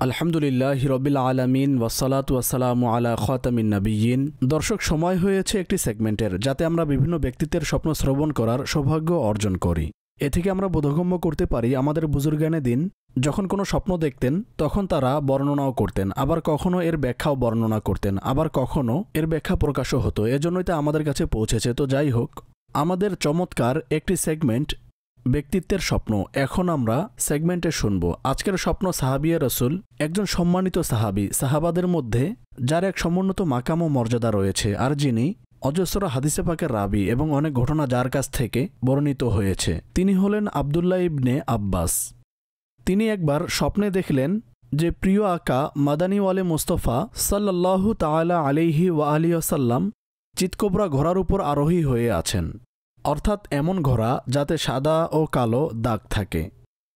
আলহামদুলিল্লাহ রবিল আলামিন ওয়াসসালাতু ওয়াসসালামু আলা খাতামিন নাবিয়্যিন। দর্শক, সময় হয়েছে একটি সেগমেন্টের, যাতে আমরা বিভিন্ন ব্যক্তিত্বের স্বপ্ন শ্রবণ করার সৌভাগ্য অর্জন করি। এ থেকে আমরা বোধগম্য করতে পারি আমাদের বুজুর্গানে দিন যখন কোনো স্বপ্ন দেখতেন তখন তারা বর্ণনাও করতেন, আবার কখনো এর ব্যাখ্যাও বর্ণনা করতেন, আবার কখনো এর ব্যাখ্যা প্রকাশও হতো। এজন্যই তা আমাদের কাছে পৌঁছেছে। তো যাই হোক, আমাদের চমৎকার একটি সেগমেন্ট ব্যক্তিত্বের স্বপ্ন। এখন আমরা সেগমেন্টে শুনব। আজকের স্বপ্ন সাহাবিয়া রসুল, একজন সম্মানিত সাহাবি, সাহাবাদের মধ্যে যার এক সমুন্নত মাকাম ও মর্যাদা রয়েছে, আর যিনি অজস্র হাদিসে পাকের রাবি এবং অনেক ঘটনা যার কাছ থেকে বর্ণিত হয়েছে। তিনি হলেন আবদুল্লাহ ইবনে আব্বাস। তিনি একবার স্বপ্নে দেখলেন যে প্রিয় আকা মাদানীওয়ালে মুস্তফা সাল্লাল্লাহু তাআলা আলাইহি ওয়া আলিহি ওয়াসাল্লাম চিতকোবরা ঘোড়ার উপর আরোহী হয়ে আছেন, অর্থাৎ এমন ঘোড়া যাতে সাদা ও কালো দাগ থাকে।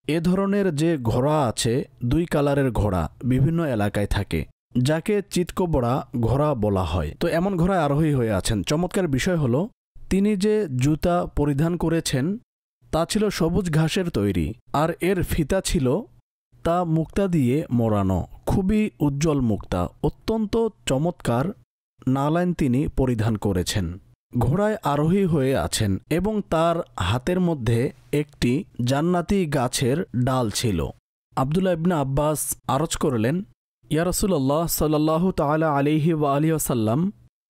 এ ধরনের যে ঘোড়া আছে, 2 কালারের ঘোড়া বিভিন্ন এলাকায় থাকে, যাকে চিতকোবরা ঘোড়া বলা হয়। তো এমন ঘোড়ায় আরোহী হয়ে আছেন। চমৎকার বিষয় হলো তিনি যে জুতা পরিধান করেছেন তা ছিল সবুজ ঘাসের তৈরি, আর এর ফিতা ছিল তা মুক্তা দিয়ে মোড়ানো, খুবই উজ্জ্বল মুক্তা, অত্যন্ত চমৎকার নালাইন তিনি পরিধান করেছেন। ঘোড়ায় আরোহী হয়ে আছেন এবং তার হাতের মধ্যে একটি জান্নাতি গাছের ডাল ছিল। আবদুল্লাহ ইবনে আব্বাস আরজ করলেন, ইয়া রাসূলুল্লাহ সাল্লাল্লাহু তাআলা আলাইহি ওয়া আলিহি ওয়াসাল্লাম,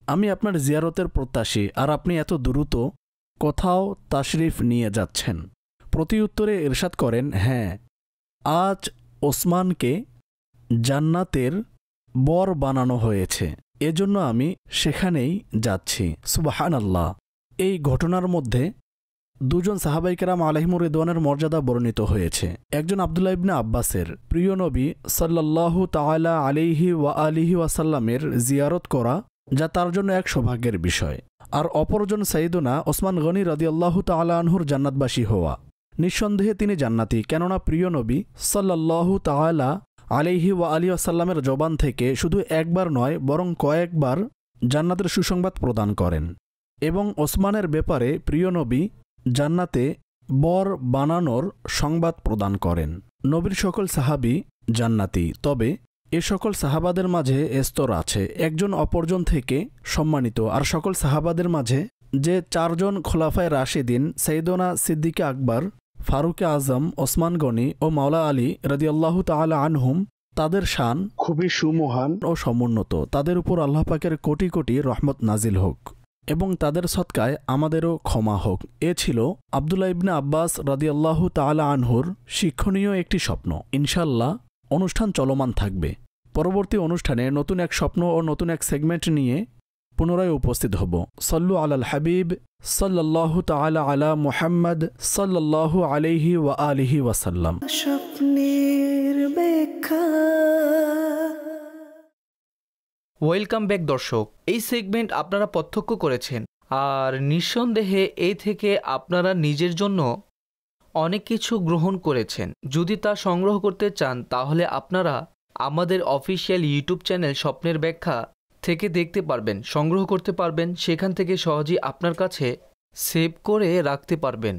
আমি আপনার জিয়ারতের প্রত্যাশী, আর আপনি এত দ্রুত কোথাও তাশরিফ নিয়ে যাচ্ছেন। প্রতি উত্তরে ইরশাদ করেন, হ্যাঁ, আজ ওসমানকে জান্নাতের বর বানানো হয়েছে, এজন্য আমি সেখানেই যাচ্ছি। সুবহানাল্লাহ। এই ঘটনার মধ্যে 2 জন সাহাবায়ে কেরাম আলাইহিমুর রিদওয়ানের মর্যাদা বর্ণিত হয়েছে। একজন আবদুল্লাহ ইবনে আব্বাসের প্রিয় নবী সাল্লাল্লাহু তাআলা আলাইহি ওয়া আলিহি ওয়াসাল্লামের জিয়ারত করা, যা তার জন্য এক সৌভাগ্যের বিষয়। আর অপরজন সাইয়্যিদুনা ওসমান গনি রাদিয়াল্লাহু তাআলা আনহুর জান্নাতবাসী হওয়া। নিঃসন্দেহে তিনি জান্নাতি, কেননা প্রিয় নবী সাল্লাল্লাহু তাআলা আলাইহি ওয়া আলিহি ওয়াসাল্লামের জবান থেকে শুধু একবার নয় বরং কয়েকবার জান্নাতের সুসংবাদ প্রদান করেন এবং ওসমানের ব্যাপারে প্রিয় নবী জান্নাতে বর বানানোর সংবাদ প্রদান করেন। নবীর সকল সাহাবী জান্নাতি, তবে এ সকল সাহাবাদের মাঝে স্তর আছে, একজন অপরজন থেকে সম্মানিত। আর সকল সাহাবাদের মাঝে যে 4 জন খোলাফায়ে রাশিদিন সৈয়দনা সিদ্দিকে আকবর, ফারুকে আজম, ওসমান গনি ও মাওলা আলী রাদিয়াল্লাহু তাআলা আনহুম, তাদের শান খুবই সুমহান ও সমুন্নত। তাদের উপর আল্লাহ পাকের কোটি কোটি রহমত নাজিল হোক এবং তাদের সদকায় আমাদেরও ক্ষমা হোক। এ ছিল আব্দুল্লাহ ইবনে আব্বাস রাদিয়াল্লাহু তাআলা আনহুর শিক্ষণীয় একটি স্বপ্ন। ইনশাআল্লাহ অনুষ্ঠান চলমান থাকবে। পরবর্তী অনুষ্ঠানে নতুন এক স্বপ্ন ও নতুন এক সেগমেন্ট নিয়ে পুনরায় উপস্থিত হব। সল্লু আলাল হাবিব সাল্লাল্লাহু তাআলা আলা মুহাম্মদ সাল্লাল্লাহু আলাইহি ওয়া আলিহি ওয়াসাল্লাম।
স্বপ্নের ব্যাখ্যা।
ওয়েলকাম ব্যাক দর্শক, এই সেগমেন্ট আপনারা প্রত্যক্ষ করেছেন আর নিঃসন্দেহে এই থেকে আপনারা নিজের জন্য অনেক কিছু গ্রহণ করেছেন। যদি তা সংগ্রহ করতে চান তাহলে আপনারা আমাদের অফিসিয়াল ইউটিউব চ্যানেল স্বপ্নের ব্যাখ্যা থেকে দেখতে পারবেন, সংগ্রহ করতে পারবেন, সেখান থেকে সহজেই আপনার কাছে সেভ করে রাখতে পারবেন।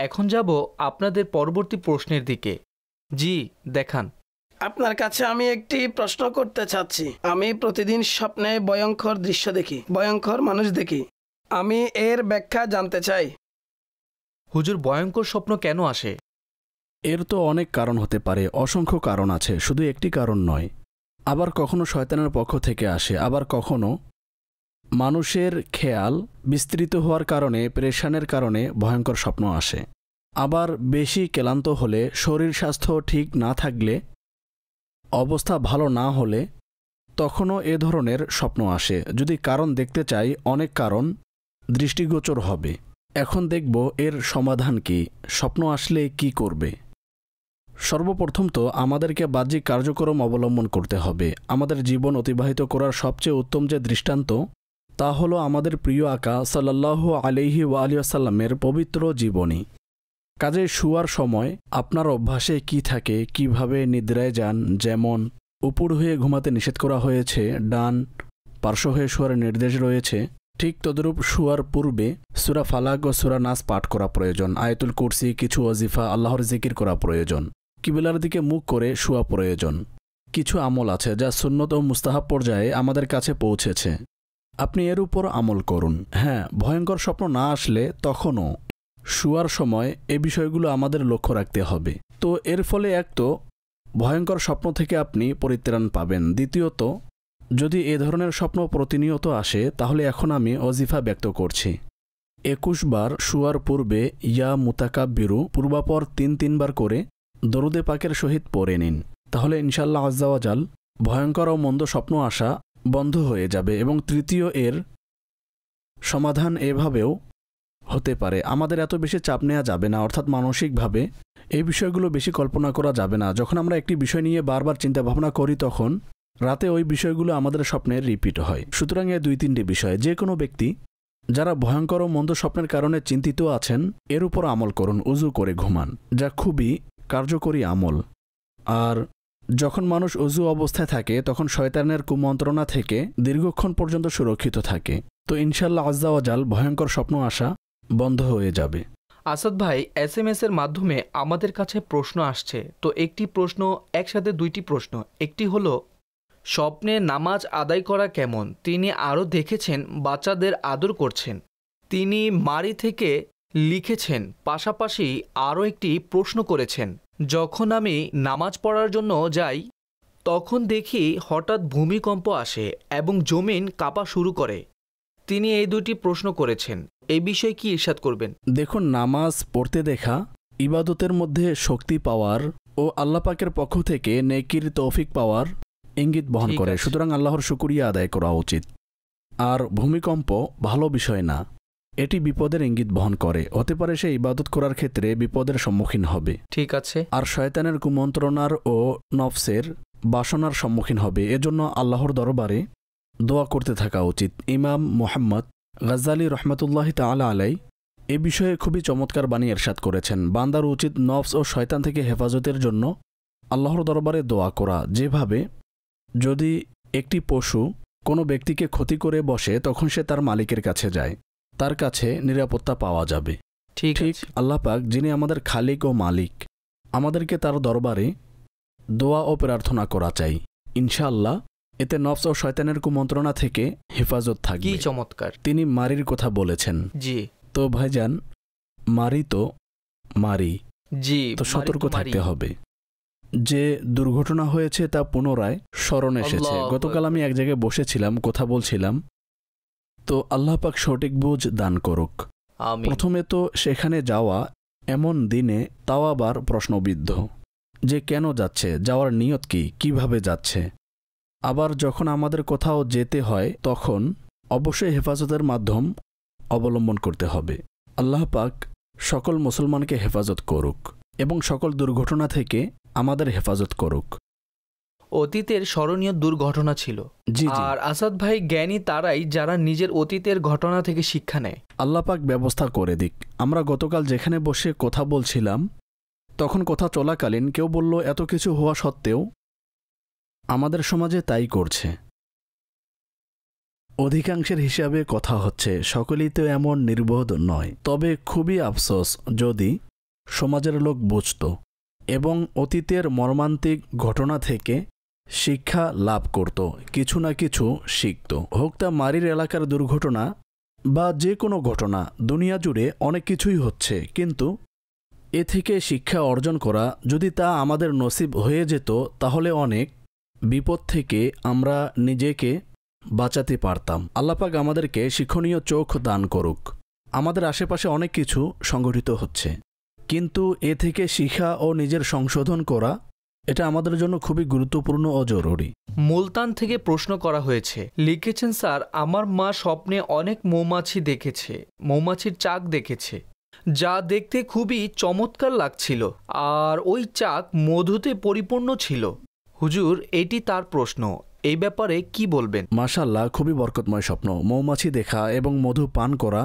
এখন যাব আপনাদের পরবর্তী প্রশ্নের দিকে। জি দেখান।
আপনার কাছে আমি একটি প্রশ্ন করতে চাচ্ছি। আমি প্রতিদিন স্বপ্নে ভয়ঙ্কর দৃশ্য দেখি, ভয়ঙ্কর মানুষ দেখি। আমি এর ব্যাখ্যা জানতে চাই।
হুজুর, ভয়ঙ্কর স্বপ্ন কেন আসে?
এর তো অনেক কারণ হতে পারে, অসংখ্য কারণ আছে, শুধু একটি কারণ নয়। আবার কখনো শয়তানের পক্ষ থেকে আসে, আবার কখনো মানুষের খেয়াল বিস্তৃত হওয়ার কারণে, পেরেশানের কারণে ভয়ঙ্কর স্বপ্ন আসে। আবার বেশি ক্লান্ত হলে, শরীর স্বাস্থ্য ঠিক না থাকলে, অবস্থা ভালো না হলে তখনও এ ধরনের স্বপ্ন আসে। যদি কারণ দেখতে চাই, অনেক কারণ দৃষ্টিগোচর হবে। এখন দেখব এর সমাধান কি, স্বপ্ন আসলে কি করবে। সর্বপ্রথম তো আমাদেরকে বাহ্যিক কার্যক্রম অবলম্বন করতে হবে। আমাদের জীবন অতিবাহিত করার সবচেয়ে উত্তম যে দৃষ্টান্ত, তা হলো আমাদের প্রিয় আকা সাল্লাল্লাহু আলাইহি ওয়া আলিহি ওয়াসাল্লামের পবিত্র জীবনী। কাজে শুয়ার সময় আপনার অভ্যাসে কি থাকে, কিভাবে নিদ্রায় যান, যেমন উপর হয়ে ঘুমাতে নিষেধ করা হয়েছে, ডান পার্শ্ব হয়ে শোয়ার নির্দেশ রয়েছে, ঠিক তদরূপ শুয়ার পূর্বে সূরা ফালাক ও সূরা নাস পাঠ করা প্রয়োজন, আয়াতুল কুরসি, কিছু ওয়াজিফা, আল্লাহর জিকির করা প্রয়োজন, কিবলার দিকে মুখ করে শুয়া প্রয়োজন। কিছু আমল আছে যা সুন্নত ও মুস্তাহাব পর্যায়ে আমাদের কাছে পৌঁছেছে, আপনি এর উপর আমল করুন। হ্যাঁ, ভয়ঙ্কর স্বপ্ন না আসলে তখনও শুয়ার সময় এ বিষয়গুলো আমাদের লক্ষ্য রাখতে হবে। তো এর ফলে এক তো ভয়ঙ্কর স্বপ্ন থেকে আপনি পরিত্রাণ পাবেন, দ্বিতীয়ত যদি এ ধরনের স্বপ্ন প্রতিনিয়ত আসে তাহলে এখন আমি ওয়াজিফা ব্যক্ত করছি। 21 বার শুয়ার পূর্বে ইয়া মুতাকাব্বিরু পূর্বাপর 3 বার করে দরুদে পাকের সহিত পড়ে নিন, তাহলে ইনশাআল্লাহ আজ্জা ওয়া জাল ভয়ঙ্কর ও মন্দ স্বপ্ন আসা বন্ধ হয়ে যাবে। এবং তৃতীয় এর সমাধান এভাবেও হতে পারে, আমাদের এত বেশি চাপ নেওয়া যাবে না, অর্থাৎ মানসিকভাবে এই বিষয়গুলো বেশি কল্পনা করা যাবে না। যখন আমরা একটি বিষয় নিয়ে বারবার চিন্তা ভাবনা করি তখন রাতে ওই বিষয়গুলো আমাদের স্বপ্নে রিপিট হয়। সুতরাং এই 2-3টি বিষয়, যে কোনো ব্যক্তি যারা ভয়ঙ্কর ও মন্দ স্বপ্নের কারণে চিন্তিত আছেন এর উপর আমল করুন, উজু করে ঘুমান, যা খুবই কার্যকরী আমল। আর যখন মানুষ অজু অবস্থায় থাকে তখন শয়তানের কুমন্ত্রণা থেকে দীর্ঘক্ষণ পর্যন্ত সুরক্ষিত থাকে। তো ইনশাআল্লাহ আজ্জা ওয়া জাল ভয়ঙ্কর স্বপ্ন আসা বন্ধ হয়ে যাবে।
আসাদ ভাই, SMS এর মাধ্যমে আমাদের কাছে প্রশ্ন আসছে। তো একটি প্রশ্ন, একসাথে 2টি প্রশ্ন। একটি হলো স্বপ্নে নামাজ আদায় করা কেমন? তিনি আরও দেখেছেন বাচ্চাদের আদর করছেন। তিনি মারি থেকে লিখেছেন, পাশাপাশি আরও একটি প্রশ্ন করেছেন, যখন আমি নামাজ পড়ার জন্য যাই তখন দেখি হঠাৎ ভূমিকম্প আসে এবং জমিন কাঁপা শুরু করে। তিনি এই 2টি প্রশ্ন করেছেন, এই বিষয়ে কি ইরশাদ করবেন?
দেখুন, নামাজ পড়তে দেখা ইবাদতের মধ্যে শক্তি পাওয়ার ও আল্লাহ পাকের পক্ষ থেকে নেকির তৌফিক পাওয়ার ইঙ্গিত বহন করে, সুতরাং আল্লাহর শুকরিয়া আদায় করা উচিত। আর ভূমিকম্প ভালো বিষয় না, এটি বিপদের ইঙ্গিত বহন করে, হতে পারে সে ইবাদত করার ক্ষেত্রে বিপদের সম্মুখীন হবে।
ঠিক আছে। আর
শয়তানের কুমন্ত্রণার ও নফসের বাসনার সম্মুখীন হবে, এজন্য আল্লাহর দরবারে দোয়া করতে থাকা উচিত। ইমাম মুহাম্মদ গাজ্জালি রহমতুল্লাহি তাআলা আলাই এ বিষয়ে খুবই চমৎকার বাণী ইরশাদ করেছেন, বান্দার উচিত নফস ও শয়তান থেকে হেফাজতের জন্য আল্লাহর দরবারে দোয়া করা, যেভাবে যদি একটি পশু কোনো ব্যক্তিকে ক্ষতি করে বসে তখন সে তার মালিকের কাছে যায়, তার কাছে নিরাপত্তা পাওয়া যাবে।
ঠিক
আল্লাহ পাক যিনি আমাদের খালিক ও মালিক, আমাদেরকে তার দরবারে দোয়া ও প্রার্থনা করা চাই। ইনশাআল্লাহ এতে নফস ও শয়তানের কুমন্ত্রণা থেকে হেফাজত থাকবে।
কি চমৎকার!
তিনি মারির কথা বলেছেন।
জি।
তো ভাইজান, মারি তো মারি,
জি,
তো সতর্ক থাকতে হবে। যে দুর্ঘটনা হয়েছে তা পুনরায় স্মরণ এসেছে। গতকাল আমি এক জায়গায় বসেছিলাম, কথা বলছিলাম, তো আল্লাহ পাক সঠিক বুঝ দান করুক। প্রথমে তো সেখানে যাওয়া এমন দিনে, তাও আবার প্রশ্নবিদ্ধ যে কেন যাচ্ছে, যাওয়ার নিয়ত কি, কিভাবে যাচ্ছে। আবার যখন আমাদের কোথাও যেতে হয় তখন অবশ্যই হেফাজতের মাধ্যম অবলম্বন করতে হবে। আল্লাহ পাক সকল মুসলমানকে হেফাজত করুক এবং সকল দুর্ঘটনা থেকে আমাদের হেফাজত করুক।
অতীতের স্মরণীয় দুর্ঘটনা ছিল।
জি।
আর আসাদ ভাই জ্ঞানী তারাই যারা নিজের অতীতের ঘটনা থেকে শিক্ষা নেয়।
আল্লাহ পাক ব্যবস্থা করে দিক। আমরা গতকাল যেখানে বসে কথা বলছিলাম তখন কথা চলাকালীন কেউ বলল, এত কিছু হওয়া সত্ত্বেও আমাদের সমাজে তাই করছে। অধিকাংশের হিসাবে কথা হচ্ছে, সকলেই তো এমন নির্বোধ নয়। তবে খুবই আফসোস যদি সমাজের লোক বুঝত এবং অতীতের মর্মান্তিক ঘটনা থেকে শিক্ষা লাভ করত, কিছু না কিছু শিখত। হোক তা মারির এলাকার দুর্ঘটনা বা যে কোনো ঘটনা, দুনিয়া জুড়ে অনেক কিছুই হচ্ছে, কিন্তু এ থেকে শিক্ষা অর্জন করা যদি তা আমাদের নসিব হয়ে যেত তাহলে অনেক বিপদ থেকে আমরা নিজেকে বাঁচাতে পারতাম। আল্লাহ পাক আমাদেরকে শিক্ষণীয় চোখ দান করুক। আমাদের আশেপাশে অনেক কিছু সংঘটিত হচ্ছে, কিন্তু এ থেকে শিক্ষা ও নিজের সংশোধন করা এটা আমাদের জন্য খুবই গুরুত্বপূর্ণ ও জরুরি।
মুলতান থেকে প্রশ্ন করা হয়েছে, লিখেছেন, স্যার আমার মা স্বপ্নে অনেক মৌমাছি দেখেছে, মৌমাছির চাক দেখেছে, যা দেখতে খুবই চমৎকার লাগছিল, আর ওই চাক মধুতে পরিপূর্ণ ছিল। হুজুর, এটি তার প্রশ্ন, এই ব্যাপারে কি বলবেন?
মাশাআল্লাহ, খুবই বরকতময় স্বপ্ন। মৌমাছি দেখা এবং মধু পান করা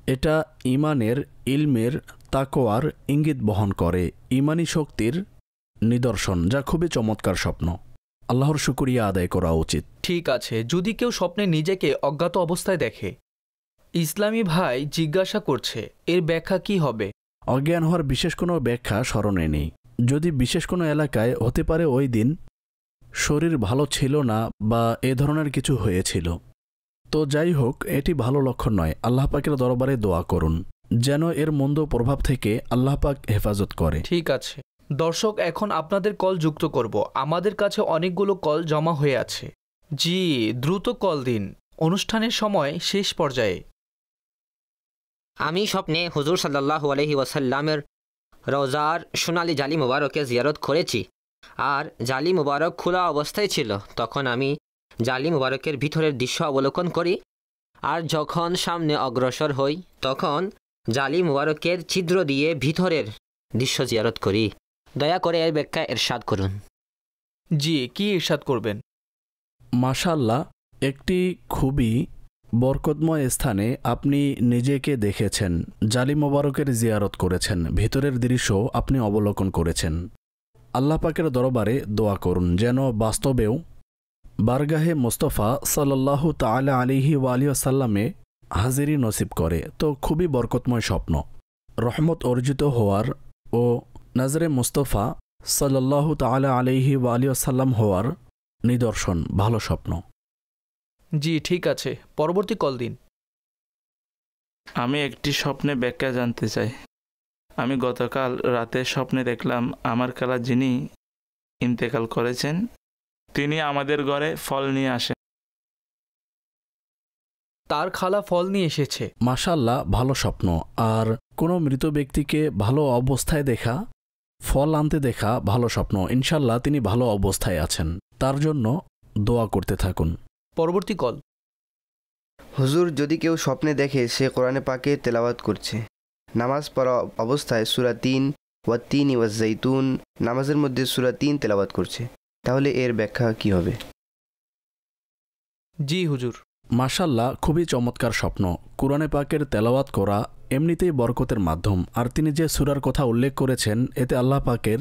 এটা ঈমানের, ইলমের, তাকওয়ার ইঙ্গিত বহন করে, ঈমানি শক্তির নিদর্শন, যা খুবই চমৎকার স্বপ্ন। আল্লাহর শুকরিয়া আদায় করা উচিত।
ঠিক আছে, যদি কেউ স্বপ্নে নিজেকে অজ্ঞাত অবস্থায় দেখে, ইসলামী ভাই জিজ্ঞাসা করছে, এর ব্যাখ্যা কি হবে?
অজ্ঞান হওয়ার বিশেষ কোনো ব্যাখ্যা স্মরণে নেই। যদি বিশেষ কোনো এলাকায় হতে পারে ওই দিন শরীর ভালো ছিল না বা এ ধরনের কিছু হয়েছিল, তো যাই হোক, এটি ভালো লক্ষণ নয়। আল্লাহ পাকের দরবারে দোয়া করুন যেন এর মন্দ প্রভাব থেকে আল্লাহ পাক হেফাজত করে।
ঠিক আছে দর্শক, এখন আপনাদের কল যুক্ত করব। আমাদের কাছে অনেকগুলো কল জমা হয়ে আছে। জি, দ্রুত কল দিন, অনুষ্ঠানের সময় শেষ পর্যায়ে।
আমি স্বপ্নে হুজুর সাল্লাল্লাহু আলাইহি ওয়াসাল্লামের রওজার সোনালি জালি মুবারকে জিয়ারত করেছি, আর জালি মুবারক খোলা অবস্থায় ছিল। তখন আমি জালি মুবারকের ভিতরের দৃশ্য অবলোকন করি, আর যখন সামনে অগ্রসর হই তখন জালি মুবারকের ছিদ্র দিয়ে ভিতরের দৃশ্য জিয়ারত করি। দয়া করে এর ব্যাখ্যা ইরশাদ করুন।
জি, কি ইরশাদ করবেন?
মাশাআল্লাহ, একটি খুবই বরকতময় স্থানে আপনি নিজেকে দেখেছেন, জালি মোবারকের জিয়ারত করেছেন, ভিতরের দৃশ্য আপনি অবলোকন করেছেন। আল্লাহ পাকের দরবারে দোয়া করুন যেন বাস্তবেও বারগাহে মুস্তফা সাল্লাল্লাহু তাআলা আলাইহি ওয়া আলিহি ওয়াসাল্লামে হাজিরি নসিব করে। তো খুবই বরকতময় স্বপ্ন, রহমত অর্জিত হওয়ার ও নজরে মুস্তফা সাল্লাল্লাহু তাআলা আলাইহি ওয়া আলিহি ওয়াসাল্লাম হওয়ার নিদর্শন, ভালো স্বপ্ন।
জি ঠিক আছে, পরবর্তী কল দিন।
আমি একটি স্বপ্নে ব্যাখ্যা জানতে চাই। আমি গতকাল রাতে স্বপ্নে দেখলাম আমার খালা যিনি ইন্তেকাল করেছেন তিনি আমাদের ঘরে ফল নিয়ে আসেন।
তার খালা ফল নিয়ে এসেছে।
মাশাআল্লাহ, ভালো স্বপ্ন। আর কোনো মৃত ব্যক্তিকে ভালো অবস্থায় দেখা, ফল আনতে দেখা ভালো স্বপ্ন। ইনশাল্লাহ তিনি ভালো অবস্থায় আছেন, তার জন্য দোয়া করতে থাকুন।
পরবর্তী কল।
হুজুর, যদি কেউ স্বপ্নে দেখে সে কোরআনে পাকে তেলাওয়াত করছে, নামাজ পড়া অবস্থায় সূরা ৩ ওয়াত-তিন ওয়াজ-জাইতুন, নামাজের মধ্যে সূরা ৩ তেলাওয়াত করছে, তাহলে এর ব্যাখ্যা কি হবে?
জি হুজুর।
মাশাআল্লাহ, খুবই চমৎকার স্বপ্ন। কুরআনে পাকের তেলাওয়াত করা এমনিতেই বরকতের মাধ্যম, আর তিনি যে সূরার কথা উল্লেখ করেছেন এতে আল্লাহ পাকের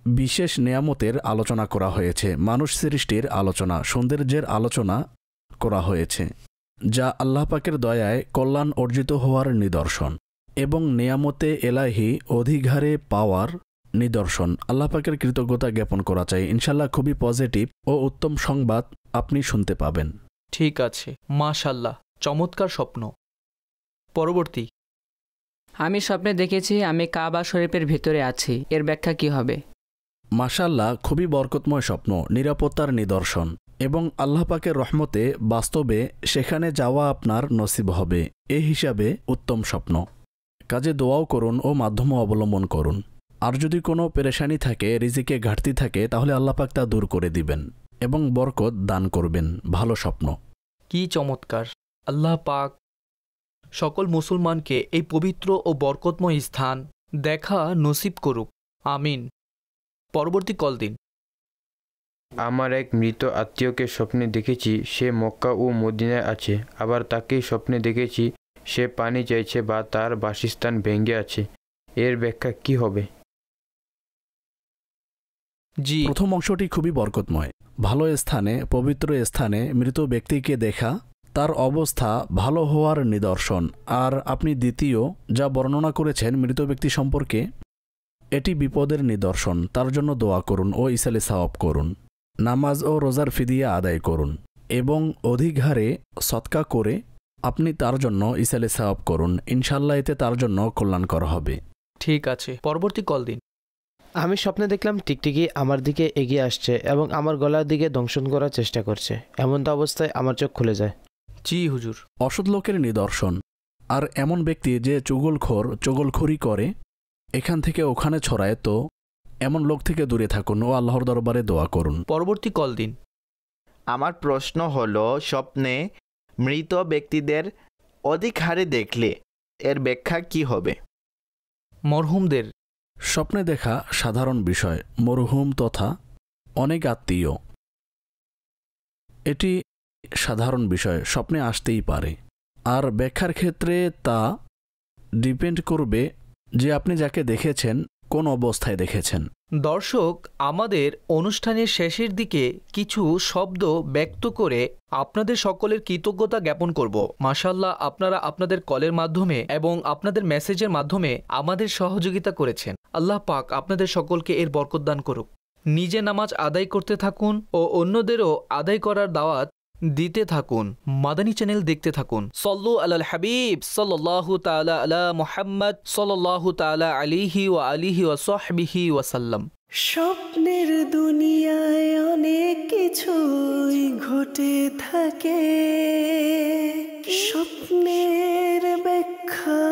বিশেষ নেয়ামতের আলোচনা করা হয়েছে, মানুষ সৃষ্টির আলোচনা, সৌন্দর্যের আলোচনা করা হয়েছে, যা আল্লাহ পাকের দয়ায় কল্যাণ অর্জিত হওয়ার নিদর্শন এবং নেয়ামতে এলাহি অধিঘারে পাওয়ার নিদর্শন। আল্লাহ পাকের কৃতজ্ঞতা জ্ঞাপন করা চাই। ইনশাল্লাহ খুবই পজিটিভ ও উত্তম সংবাদ আপনি শুনতে পাবেন।
ঠিক আছে, মাশাল্লাহ, চমৎকার স্বপ্ন। পরবর্তী।
আমি স্বপ্নে দেখেছি আমি কাবা শরীফের ভিতরে আছি, এর ব্যাখ্যা কি হবে?
মাশাল্লাহ, খুবই বরকতময় স্বপ্ন, নিরাপত্তার নিদর্শন এবং আল্লাহ পাকের রহমতে বাস্তবে সেখানে যাওয়া আপনার নসিব হবে, এ হিসাবে উত্তম স্বপ্ন। কাজে দোয়াও করুন ও মাধ্যমও অবলম্বন করুন। আর যদি কোনো পেরেশানি থাকে, রিজিকে ঘাটতি থাকে, তাহলে আল্লাহ পাক তা দূর করে দিবেন এবং বরকত দান করবেন। ভালো স্বপ্ন।
কি চমৎকার! আল্লাহ পাক সকল মুসলমানকে এই পবিত্র ও বরকতময় স্থান দেখা নসিব করুক, আমিন। পরবর্তী কল দিন।
আমার এক মৃত আত্মীয়কে স্বপ্নে দেখেছি সে মক্কা ও মদিনায় আছে, আবার তাকেই স্বপ্নে দেখেছি সে পানি চাইছে বা তার বাসস্থান ভেঙে আছে, এর ব্যাখ্যা কি হবে?
জি,
প্রথম অংশটি খুবই বরকতময়। ভালো স্থানে, পবিত্র স্থানে মৃত ব্যক্তিকে দেখা তার অবস্থা ভালো হওয়ার নিদর্শন। আর আপনি দ্বিতীয় যা বর্ণনা করেছেন মৃত ব্যক্তি সম্পর্কে, এটি বিপদের নিদর্শন। তার জন্য দোয়া করুন ও ইসালে সাওয়াব করুন, নামাজ ও রোজার ফিদিয়া আদায় করুন এবং অধিক হারে সৎকা করে আপনি তার জন্য ইসালে সাওয়াব করুন। ইনশাল্লাহ এতে তার জন্য কল্যাণকর হবে।
ঠিক আছে, পরবর্তী কল দিন।
আমি স্বপ্নে দেখলাম টিকটিকি আমার দিকে এগিয়ে আসছে এবং আমার গলার দিকে দংশন করার চেষ্টা করছে, এমনটা অবস্থায় আমার চোখ খুলে যায়।
জি হুজুর।
অসৎ লোকের নিদর্শন। আর এমন ব্যক্তি যে চুগলখড়ি করে, এখান থেকে ওখানে ছড়ায়, তো এমন লোক থেকে দূরে থাকুন ও আল্লাহর দরবারে দোয়া করুন।
পরবর্তী কল দিন।
আমার প্রশ্ন হলো, স্বপ্নে মৃত ব্যক্তিদের অধিক হারে দেখলে এর ব্যাখ্যা কি হবে?
মরহুমদের
স্বপ্নে দেখা সাধারণ বিষয়, মরহুম তথা অনেক আত্মীয়, এটি সাধারণ বিষয়, স্বপ্নে আসতেই পারে। আর ব্যাখ্যার ক্ষেত্রে তা ডিপেন্ড করবে যে আপনি যাকে দেখেছেন কোন অবস্থায় দেখেছেন।
দর্শক, আমাদের অনুষ্ঠানের শেষের দিকে কিছু শব্দ ব্যক্ত করে আপনাদের সকলের কৃতজ্ঞতা জ্ঞাপন করব। মাশাআল্লাহ, আপনারা আপনাদের কলের মাধ্যমে এবং আপনাদের মেসেজের মাধ্যমে আমাদের সহযোগিতা করেছেন। আল্লাহ পাক আপনাদের সকলকে এর বরকত দান করুক। নিজে নামাজ আদায় করতে থাকুন ও অন্যদেরও আদায় করার দাওয়াত দিতে থাকুন। মাদানী চ্যানেল দেখতে থাকুন। সল্লু আলাল হাবিব সাল্লাল্লাহু তাআলা আলা মুহাম্মদ সাল্লাল্লাহু তাআলা আলাইহি ওয়া আলিহি ওয়া সাহবিহি ওয়া সাল্লাম।
স্বপ্নের দুনিয়ায় অনেক কিছুই ঘটে থাকে, স্বপ্নের ব্যাখ্যা